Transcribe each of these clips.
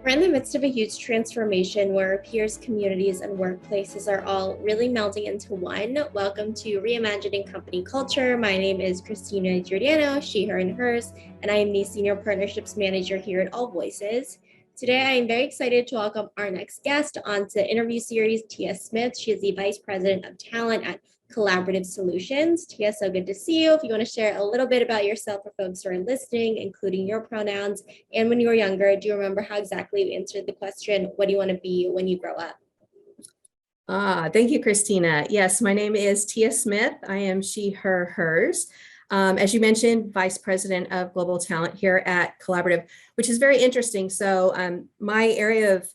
We're in the midst of a huge transformation where peers, communities, and workplaces are all really melding into one. Welcome to Reimagining Company Culture. My name is Christina Giordano, she, her, and hers, and I am the Senior Partnerships Manager here at AllVoices. Today, I am very excited to welcome our next guest onto the interview series, Tia Smith. She is the Vice President of Talent at Collaborative Solutions. Tia, so good to see you. If you want to share a little bit about yourself for folks who are listening, including your pronouns, and when you were younger, do you remember how exactly you answered the question, what do you want to be when you grow up? Thank you, Christina. Yes, my name is Tia Smith. I am she, her, hers. As you mentioned, Vice President of Global Talent here at Collaborative, which is very interesting. So my area of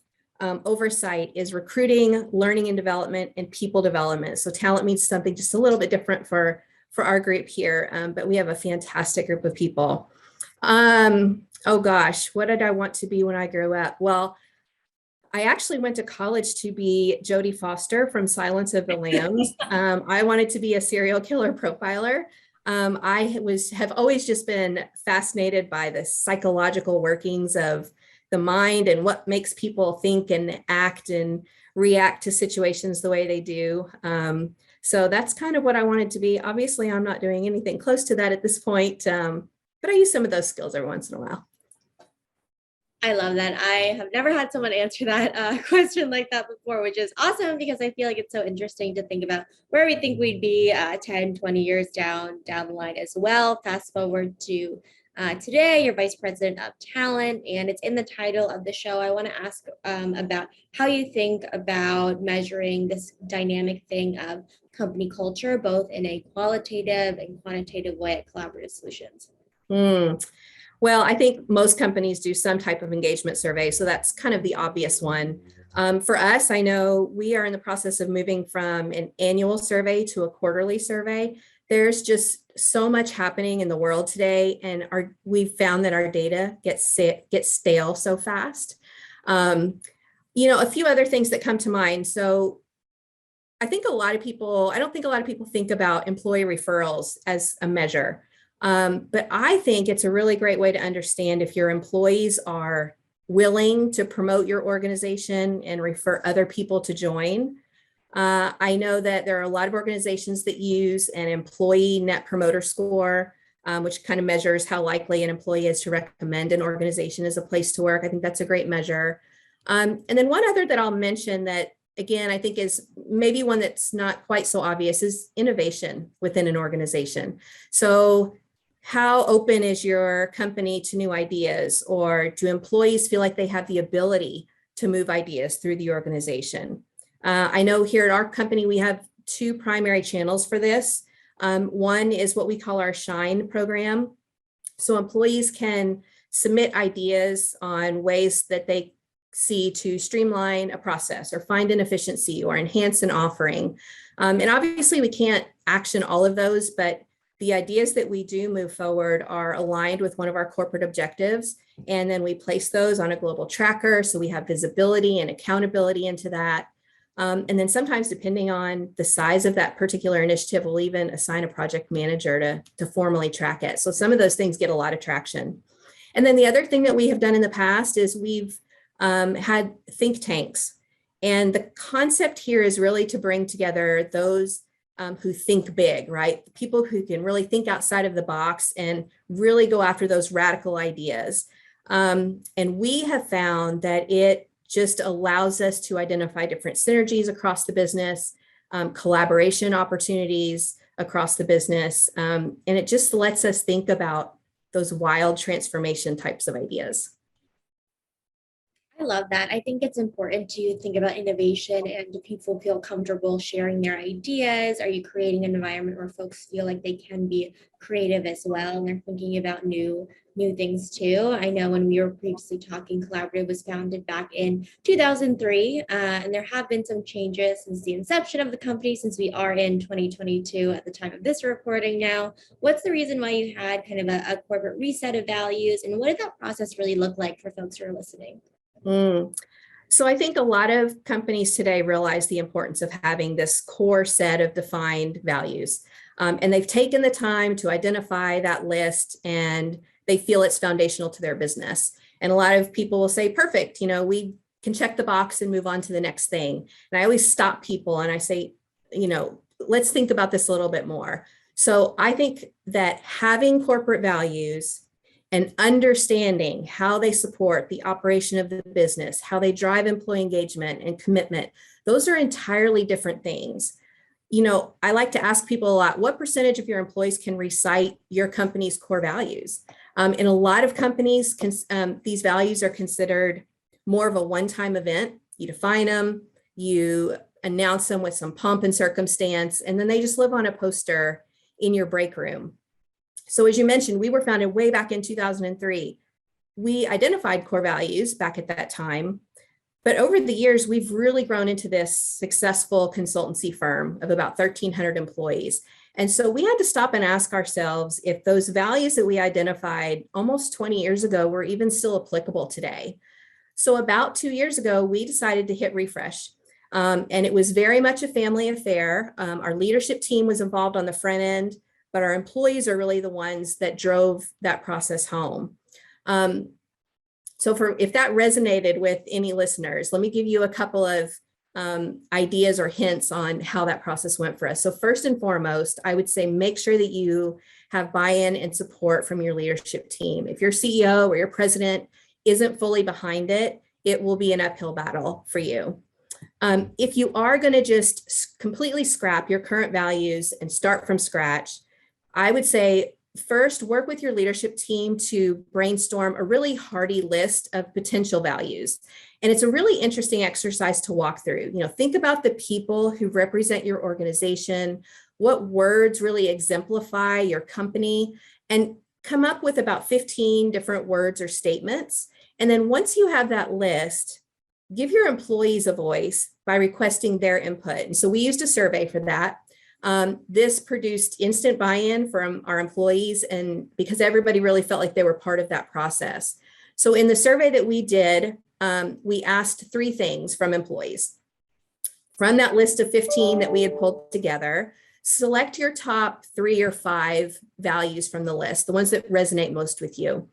oversight is recruiting, learning and development, and people development. So talent means something just a little bit different for our group here, but we have a fantastic group of people. Oh gosh, what did I want to be when I grew up? Well, I actually went to college to be Jodie Foster from Silence of the Lambs. I wanted to be a serial killer profiler. I have always just been fascinated by the psychological workings of the mind and what makes people think and act and react to situations the way they do. So that's kind of what I wanted to be. Obviously, I'm not doing anything close to that at this point, but I use some of those skills every once in a while. I love that. I have never had someone answer that question like that before, which is awesome because I feel like it's so interesting to think about where we think we'd be 10, 20 years down the line as well. Fast forward to today, you're Vice President of Talent, and it's in the title of the show. I want to ask about how you think about measuring this dynamic thing of company culture, both in a qualitative and quantitative way at Collaborative Solutions. Well, I think most companies do some type of engagement survey, so that's kind of the obvious one. For us, I know we are in the process of moving from an annual survey to a quarterly survey. There's just so much happening in the world today, and we've found that our data gets stale so fast. A few other things that come to mind. So I don't think a lot of people think about employee referrals as a measure. But I think it's a really great way to understand if your employees are willing to promote your organization and refer other people to join. I know that there are a lot of organizations that use an employee net promoter score, which kind of measures how likely an employee is to recommend an organization as a place to work. I think that's a great measure. And then one other that I'll mention that, again, I think is maybe one that's not quite so obvious is innovation within an organization. So how open is your company to new ideas, or do employees feel like they have the ability to move ideas through the organization? I know here at our company, we have two primary channels for this. One is what we call our Shine program. So employees can submit ideas on ways that they see to streamline a process or find an efficiency or enhance an offering. And obviously we can't action all of those, but the ideas that we do move forward are aligned with one of our corporate objectives. And then we place those on a global tracker. So we have visibility and accountability into that. And then sometimes, depending on the size of that particular initiative, we'll even assign a project manager to formally track it. So some of those things get a lot of traction. And then the other thing that we have done in the past is we've had think tanks. And the concept here is really to bring together those who think big, right? People who can really think outside of the box and really go after those radical ideas. And we have found that it just allows us to identify different synergies across the business, collaboration opportunities across the business. And it just lets us think about those wild transformation types of ideas. I love that. I think it's important to think about innovation, and do people feel comfortable sharing their ideas? Are you creating an environment where folks feel like they can be creative as well and they're thinking about new things too? I know when we were previously talking, Collaborative was founded back in 2003, and there have been some changes since the inception of the company, since we are in 2022 at the time of this recording now. What's the reason why you had kind of a corporate reset of values, and what did that process really look like for folks who are listening? So I think a lot of companies today realize the importance of having this core set of defined values. And they've taken the time to identify that list, and they feel it's foundational to their business. And a lot of people will say, perfect, we can check the box and move on to the next thing. And I always stop people and I say, let's think about this a little bit more. So I think that having corporate values and understanding how they support the operation of the business, how they drive employee engagement and commitment, those are entirely different things. I like to ask people a lot, what percentage of your employees can recite your company's core values? In a lot of companies, these values are considered more of a one-time event. You define them, you announce them with some pomp and circumstance, and then they just live on a poster in your break room. So as you mentioned, we were founded way back in 2003. We identified core values back at that time, but over the years, we've really grown into this successful consultancy firm of about 1,300 employees. And so we had to stop and ask ourselves if those values that we identified almost 20 years ago were even still applicable today. So about 2 years ago, we decided to hit refresh. And it was very much a family affair. Our leadership team was involved on the front end, but our employees are really the ones that drove that process home. So if that resonated with any listeners, let me give you a couple of ideas or hints on how that process went for us. So first and foremost, I would say make sure that you have buy-in and support from your leadership team. If your CEO or your president isn't fully behind it, it will be an uphill battle for you. If you are going to just completely scrap your current values and start from scratch, I would say first, work with your leadership team to brainstorm a really hearty list of potential values. And it's a really interesting exercise to walk through. Think about the people who represent your organization, what words really exemplify your company, and come up with about 15 different words or statements. And then once you have that list, give your employees a voice by requesting their input. And so we used a survey for that. This produced instant buy-in from our employees, and because everybody really felt like they were part of that process. So in the survey that we did, we asked 3 things from employees. From that list of 15 that we had pulled together, select your top 3 or 5 values from the list, the ones that resonate most with you.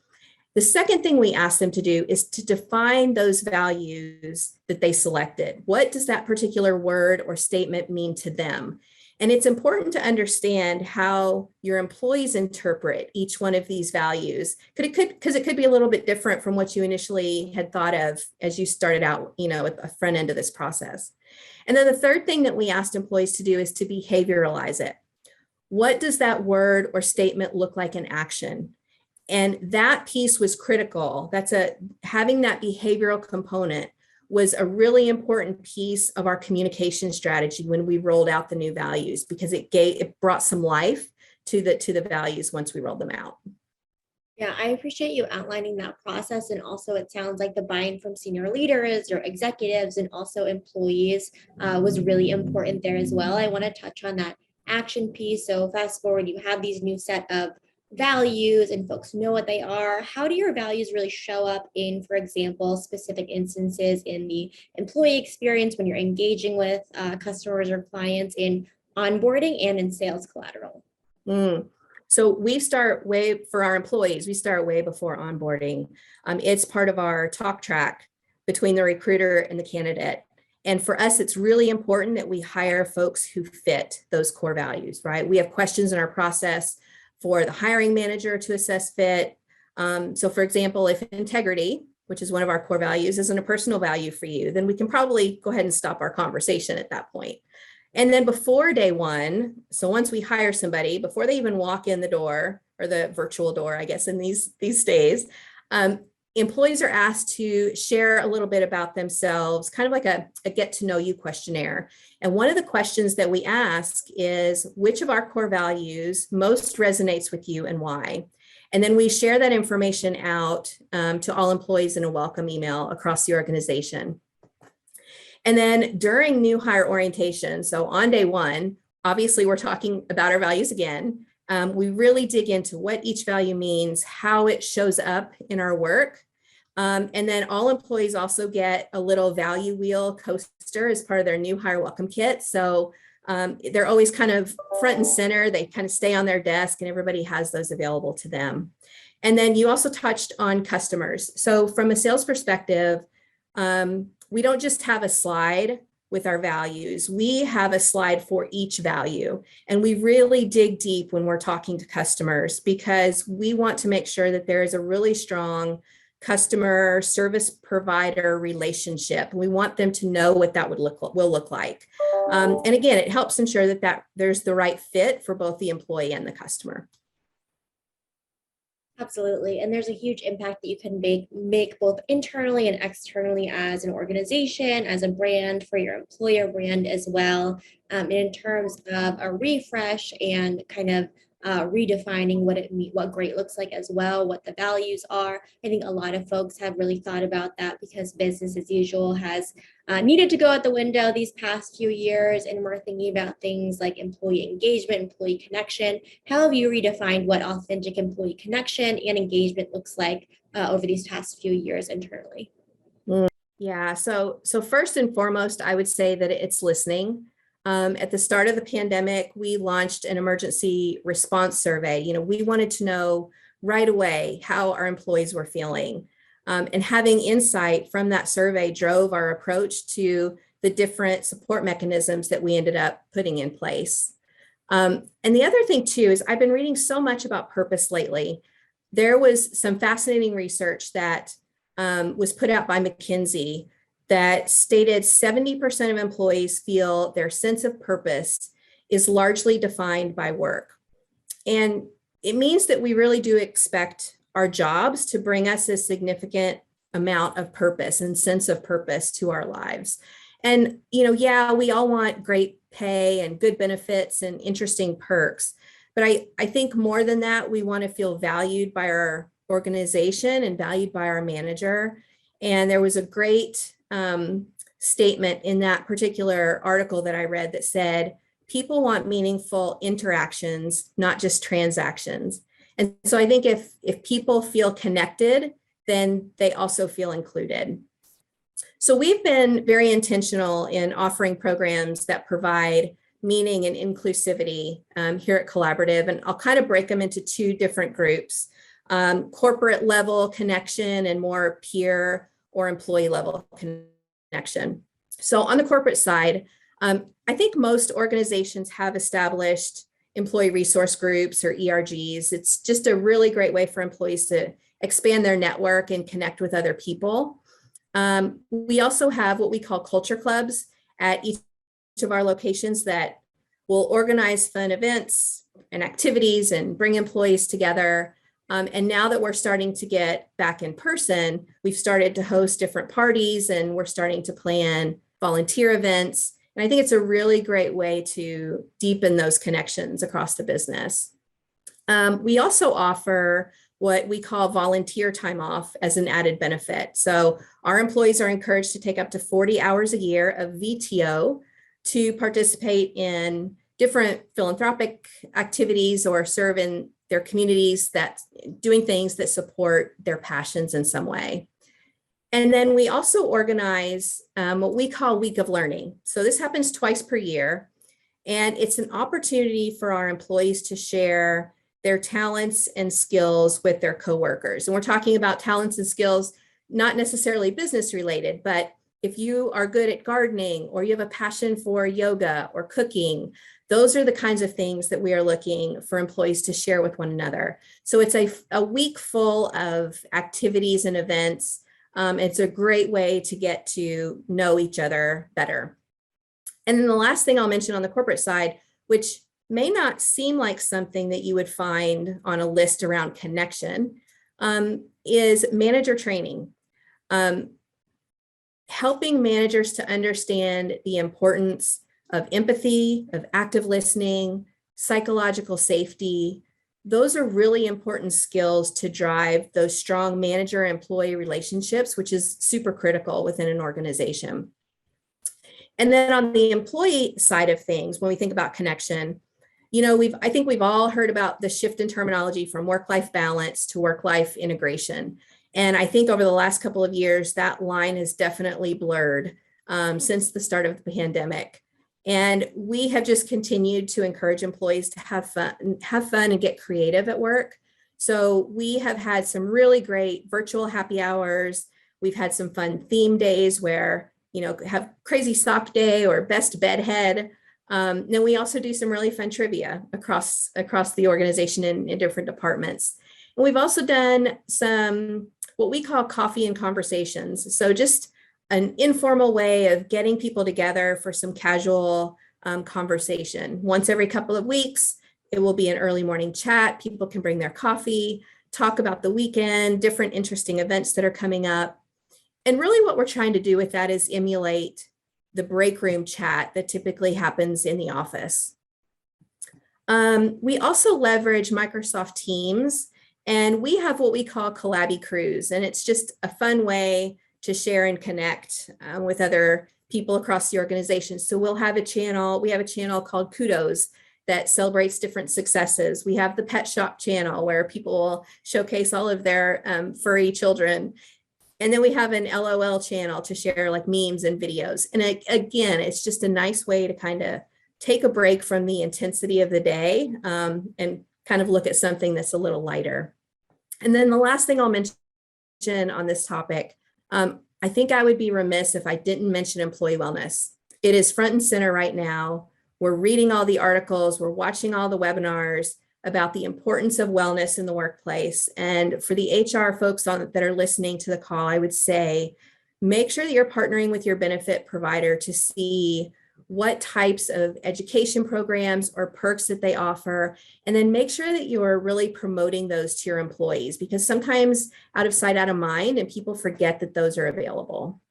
The second thing we asked them to do is to define those values that they selected. What does that particular word or statement mean to them? And it's important to understand how your employees interpret each one of these values, because it could be a little bit different from what you initially had thought of as you started out, at the front end of this process. And then the third thing that we asked employees to do is to behavioralize it. What does that word or statement look like in action? And that piece was critical. Having that behavioral component was a really important piece of our communication strategy when we rolled out the new values, because it brought some life to the values once we rolled them out. Yeah, I appreciate you outlining that process. And also it sounds like the buy-in from senior leaders or executives and also employees was really important there as well. I want to touch on that action piece. So fast forward, you have these new set of values and folks know what they are. How do your values really show up in, for example, specific instances in the employee experience when you're engaging with customers or clients, in onboarding and in sales collateral? So we start for our employees, we start way before onboarding. It's part of our talk track between the recruiter and the candidate. And for us, it's really important that we hire folks who fit those core values, right? We have questions in our process for the hiring manager to assess fit. So for example, if integrity, which is one of our core values, isn't a personal value for you, then we can probably go ahead and stop our conversation at that point. And then before day one, so once we hire somebody, before they even walk in the door, or the virtual door, I guess, in these days, employees are asked to share a little bit about themselves, kind of like a get to know you questionnaire. And one of the questions that we ask is, which of our core values most resonates with you and why? And then we share that information out to all employees in a welcome email across the organization. And then during new hire orientation, so on day one, obviously we're talking about our values again. We really dig into what each value means, how it shows up in our work. And then all employees also get a little value wheel coaster as part of their new hire welcome kit. So They're always kind of front and center. They kind of stay on their desk and everybody has those available to them. And then you also touched on customers. So from a sales perspective, we don't just have a slide with our values. We have a slide for each value. And we really dig deep when we're talking to customers because we want to make sure that there is a really strong customer service provider relationship. We want them to know what that will look like. And again, it helps ensure that there's the right fit for both the employee and the customer. Absolutely. And there's a huge impact that you can make both internally and externally as an organization, as a brand for your employer brand as well. In terms of a refresh and kind of redefining what great looks like as well, what the values are. I think a lot of folks have really thought about that because business as usual has needed to go out the window these past few years, and we're thinking about things like employee engagement, employee connection. How have you redefined what authentic employee connection and engagement looks like over these past few years internally? Yeah, so first and foremost, I would say that it's listening. At the start of the pandemic, we launched an emergency response survey. We wanted to know right away how our employees were feeling. And having insight from that survey drove our approach to the different support mechanisms that we ended up putting in place. And the other thing too is I've been reading so much about purpose lately. There was some fascinating research that was put out by McKinsey that stated 70% of employees feel their sense of purpose is largely defined by work. And it means that we really do expect our jobs to bring us a significant amount of purpose and sense of purpose to our lives. And, yeah, we all want great pay and good benefits and interesting perks. But I think more than that, we want to feel valued by our organization and valued by our manager. And there was a great statement in that particular article that I read that said, people want meaningful interactions, not just transactions. And so I think if people feel connected, then they also feel included. So we've been very intentional in offering programs that provide meaning and inclusivity here at Collaborative. And I'll kind of break them into two different groups, corporate level connection and more peer or employee level connection. So on the corporate side, I think most organizations have established employee resource groups or ERGs. It's just a really great way for employees to expand their network and connect with other people. We also have what we call culture clubs at each of our locations that will organize fun events and activities and bring employees together. And now that we're starting to get back in person, we've started to host different parties and we're starting to plan volunteer events. And I think it's a really great way to deepen those connections across the business. We also offer what we call volunteer time off as an added benefit. So our employees are encouraged to take up to 40 hours a year of VTO to participate in different philanthropic activities or serve in their communities that doing things that support their passions in some way. And then we also organize what we call Week of Learning. So this happens twice per year, and it's an opportunity for our employees to share their talents and skills with their coworkers. And we're talking about talents and skills, not necessarily business related, but if you are good at gardening or you have a passion for yoga or cooking, those are the kinds of things that we are looking for employees to share with one another. So it's a week full of activities and events. It's a great way to get to know each other better. And then the last thing I'll mention on the corporate side, which may not seem like something that you would find on a list around connection, is manager training. Helping managers to understand the importance of empathy, of active listening, psychological safety. Those are really important skills to drive those strong manager-employee relationships, which is super critical within an organization. And then on the employee side of things, when we think about connection, I think we've all heard about the shift in terminology from work-life balance to work-life integration. And I think over the last couple of years, that line has definitely blurred since the start of the pandemic. And we have just continued to encourage employees to have fun and get creative at work. So we have had some really great virtual happy hours. We've had some fun theme days where, have crazy sock day or best bedhead. Then we also do some really fun trivia across the organization in different departments. And we've also done some what we call coffee and conversations. So just an informal way of getting people together for some casual conversation. Once every couple of weeks, it will be an early morning chat. People can bring their coffee, talk about the weekend, different interesting events that are coming up. And really what we're trying to do with that is emulate the break room chat that typically happens in the office. We also leverage Microsoft Teams, and we have what we call Collabby Crews, and it's just a fun way to share and connect with other people across the organization. So we have a channel called Kudos that celebrates different successes. We have the Pet Shop channel where people will showcase all of their furry children. And then we have an LOL channel to share like memes and videos. And again, it's just a nice way to kind of take a break from the intensity of the day and kind of look at something that's a little lighter. And then the last thing I'll mention on this topic, I think I would be remiss if I didn't mention employee wellness. It is front and center right now. We're reading all the articles, we're watching all the webinars about the importance of wellness in the workplace. And for the HR folks that are listening to the call, I would say, make sure that you're partnering with your benefit provider to see what types of education programs or perks that they offer, and then make sure that you're really promoting those to your employees, because sometimes out of sight, out of mind, and people forget that those are available.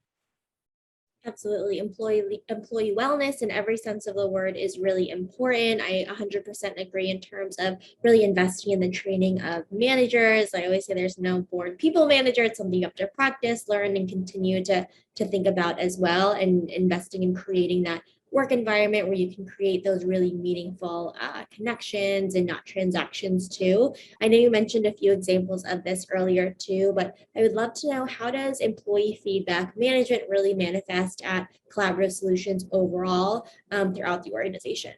Absolutely. Employee wellness in every sense of the word is really important. I 100% agree in terms of really investing in the training of managers. I always say there's no born people manager. It's something you have to practice, learn, and continue to think about as well, and investing in creating that work environment where you can create those really meaningful connections and not transactions too. I know you mentioned a few examples of this earlier too, but I would love to know, how does employee feedback management really manifest at Collaborative Solutions overall throughout the organization?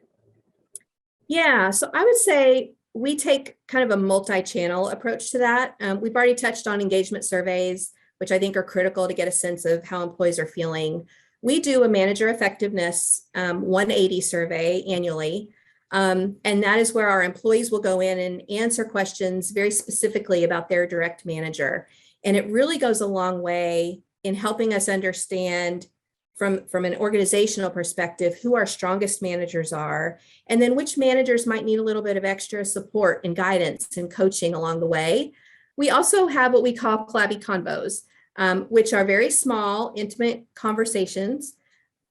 Yeah, so I would say we take kind of a multi-channel approach to that. We've already touched on engagement surveys, which I think are critical to get a sense of how employees are feeling. We do a manager effectiveness 180 survey annually. And that is where our employees will go in and answer questions very specifically about their direct manager. And it really goes a long way in helping us understand from an organizational perspective who our strongest managers are, and then which managers might need a little bit of extra support and guidance and coaching along the way. We also have what we call Collabby Convos, which are very small, intimate conversations,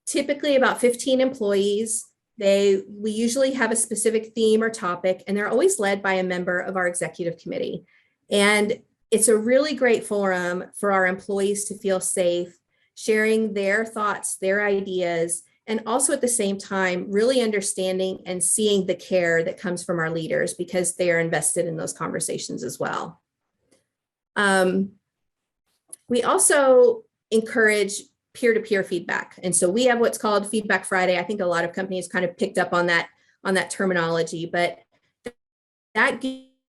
typically about 15 employees. We usually have a specific theme or topic, and they're always led by a member of our executive committee. And it's a really great forum for our employees to feel safe, sharing their thoughts, their ideas, and also at the same time, really understanding and seeing the care that comes from our leaders, because they are invested in those conversations as well. We also encourage peer-to-peer feedback. And so we have what's called Feedback Friday. I think a lot of companies kind of picked up on that terminology, but that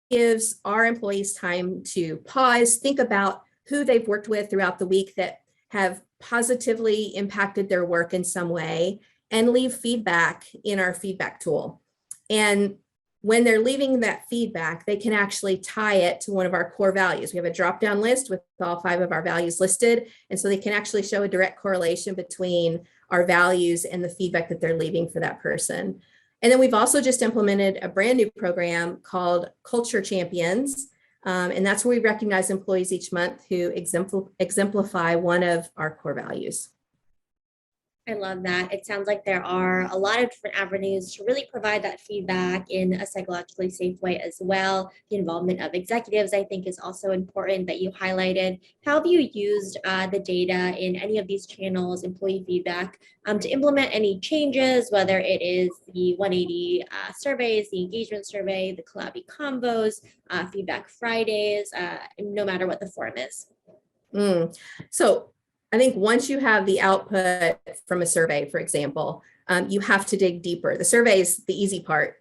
gives our employees time to pause, think about who they've worked with throughout the week that have positively impacted their work in some way, and leave feedback in our feedback tool. And when they're leaving that feedback, they can actually tie it to one of our core values. We have a drop-down list with all 5 of our values listed. And so they can actually show a direct correlation between our values and the feedback that they're leaving for that person. And then we've also just implemented a brand new program called Culture Champions. And that's where we recognize employees each month who exemplify one of our core values. I love that. It sounds like there are a lot of different avenues to really provide that feedback in a psychologically safe way as well. The involvement of executives, I think, is also important that you highlighted. How have you used the data in any of these channels, employee feedback, to implement any changes, whether it is the 180 surveys, the engagement survey, the Collabby Combos, Feedback Fridays, no matter what the form is? So I think once you have the output from a survey, for example, you have to dig deeper. The survey is the easy part.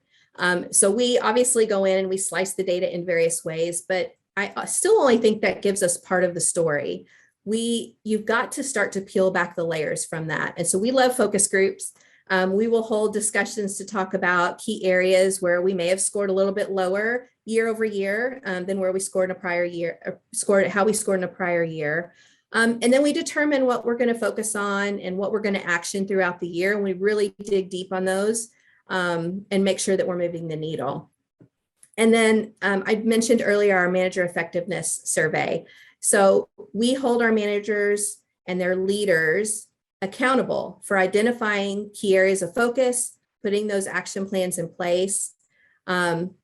So we obviously go in and we slice the data in various ways, but I still only think that gives us part of the story. You've got to start to peel back the layers from that. And so we love focus groups. We will hold discussions to talk about key areas where we may have scored a little bit lower year over year than where we scored in a prior year, how we scored in a prior year. And then we determine what we're going to focus on and what we're going to action throughout the year. And we really dig deep on those and make sure that we're moving the needle. And then I mentioned earlier our manager effectiveness survey. So we hold our managers and their leaders accountable for identifying key areas of focus, putting those action plans in place. And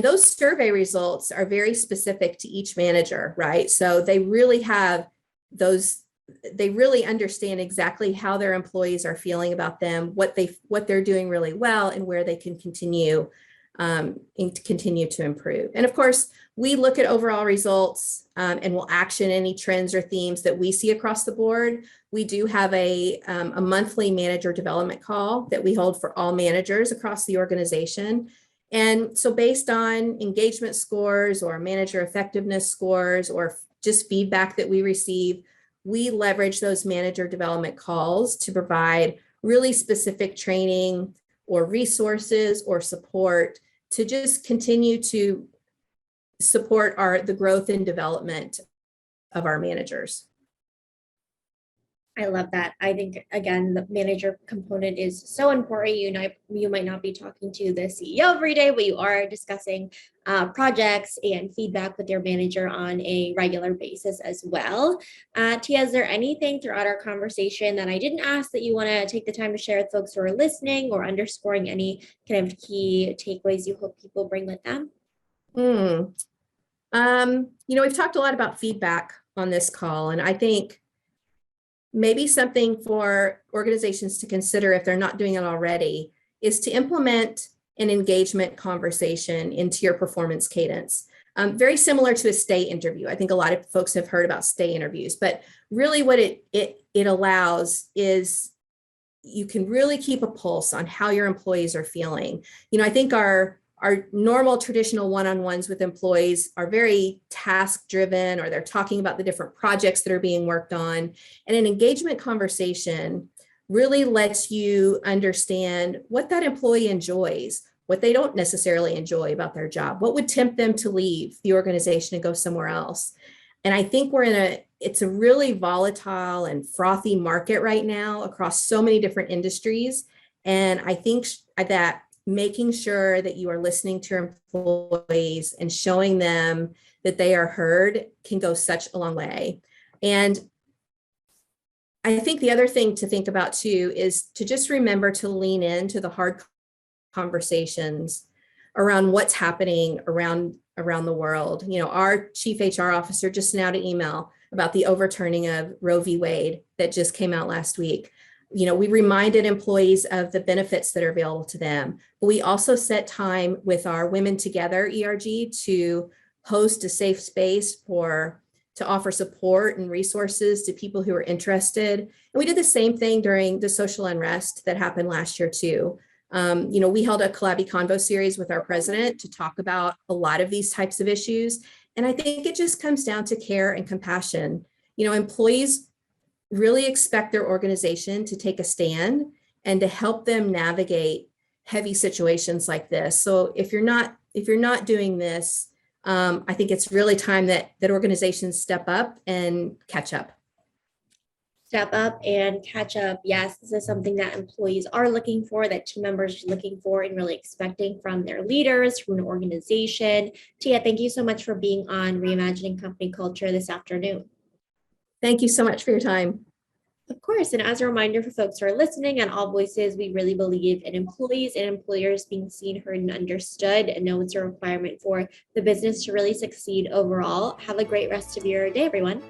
those survey results are very specific to each manager, right? So they really have they really understand exactly how their employees are feeling about them, what they're doing really well, and where they can continue to improve. And of course, we look at overall results and we'll action any trends or themes that we see across the board. We do have a monthly manager development call that we hold for all managers across the organization. And so based on engagement scores or manager effectiveness scores or just feedback that we receive, we leverage those manager development calls to provide really specific training or resources or support to just continue to support the growth and development of our managers. I love that. I think, again, the manager component is so important. You might not be talking to the CEO every day, but you are discussing projects and feedback with your manager on a regular basis as well. Tia, is there anything throughout our conversation that I didn't ask that you want to take the time to share with folks who are listening, or underscoring any kind of key takeaways you hope people bring with them? We've talked a lot about feedback on this call, and I think maybe something for organizations to consider, if they're not doing it already, is to implement an engagement conversation into your performance cadence. Very similar to a stay interview. I think a lot of folks have heard about stay interviews, but really what it allows is you can really keep a pulse on how your employees are feeling. I think our normal traditional one-on-ones with employees are very task driven, or they're talking about the different projects that are being worked on. And an engagement conversation really lets you understand what that employee enjoys, what they don't necessarily enjoy about their job, what would tempt them to leave the organization and go somewhere else. And I think it's a really volatile and frothy market right now across so many different industries. And I think that making sure that you are listening to your employees and showing them that they are heard can go such a long way. And I think the other thing to think about too is to just remember to lean into the hard conversations around what's happening around the world. Our chief HR officer just sent out an email about the overturning of Roe v. Wade that just came out last week. We reminded employees of the benefits that are available to them. But we also set time with our Women Together ERG to host a safe space to offer support and resources to people who are interested. And we did the same thing during the social unrest that happened last year too. We held a Collabby Convo series with our president to talk about a lot of these types of issues. And I think it just comes down to care and compassion. Employees really expect their organization to take a stand and to help them navigate heavy situations like this. So if you're not doing this, I think it's really time that organizations step up and catch up. Step up and catch up. Yes, this is something that employees are looking for, that team members are looking for and really expecting from their leaders, from an organization. Tia, thank you so much for being on Reimagining Company Culture this afternoon. Thank you so much for your time. Of course. And as a reminder for folks who are listening, on AllVoices, we really believe in employees and employers being seen, heard, and understood, and know it's a requirement for the business to really succeed overall. Have a great rest of your day, everyone.